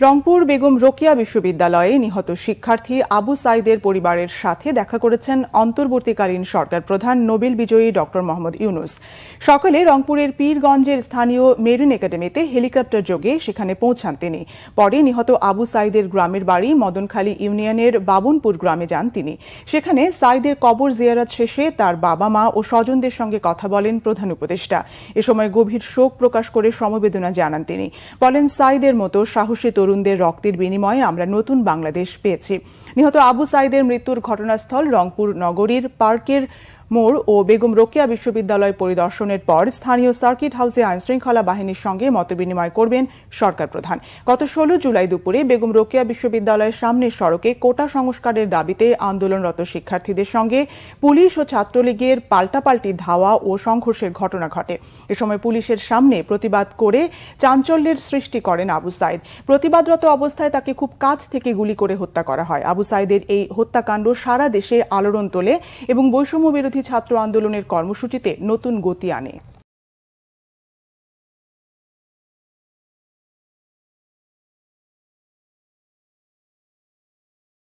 রংপুর বেগম রোকেয়া বিশ্ববিদ্যালয়ে নিহত শিক্ষার্থী আবু সাইদের পরিবারের সাথে দেখা করেছেন অন্তর্বর্তীকালীন সরকার প্রধান নোবেল বিজয়ী ড মোহাম্মদ ইউনূস। সকালে রংপুরের পীরগঞ্জের স্থানীয় মেরিন একাডেমিতে হেলিকপ্টার যোগে সেখানে পৌঁছান তিনি। পরে নিহত আবু সাইদের গ্রামের বাড়ি মদনখালী ইউনিয়নের বাবুনপুর গ্রামে যান তিনি। সেখানে সাইদের কবর জিয়ারত শেষে তার বাবা মা ও স্বজনদের সঙ্গে কথা বলেন প্রধান উপদেষ্টা। এ সময় গভীর শোক প্রকাশ করে সমবেদনা জানান তিনি। বলেন, সাইদের মতো সাহসী তরুণদের রক্তের বিনিময়ে আমরা নতুন বাংলাদেশ পেয়েছি। নিহত আবু সাইদের মৃত্যুর ঘটনাস্থল রংপুর নগরীর পার্কের মোড় ও বেগম রোকেয়া বিশ্ববিদ্যালয় পরিদর্শনের পর স্থানীয় সার্কিট হাউসে আইনশৃঙ্খলা বাহিনীর সঙ্গে মতবিনিময় করবেন সরকার প্রধান। গত 16 জুলাই দুপুরে বেগম রোকেয়া বিশ্ববিদ্যালয়ের সামনের সড়কে কোটা সংস্কারের দাবিতে আন্দোলনরত শিক্ষার্থীদের সঙ্গে পুলিশ ও ছাত্রলীগের পাল্টাপাল্টি ধাওয়া ও সংঘর্ষের ঘটনা ঘটে। এ সময় পুলিশের সামনে প্রতিবাদ করে চাঞ্চল্যের সৃষ্টি করেন আবু সাইদ। প্রতিবাদরত অবস্থায় তাকে খুব কাছ থেকে গুলি করে হত্যা করা হয়। আবু সাইদের এই হত্যাকাণ্ড সারা দেশে আলোড়ন তোলে এবং বৈষম্য বিরোধী ছাত্র আন্দোলনের কর্মসূচিতে নতুন গতি আনে।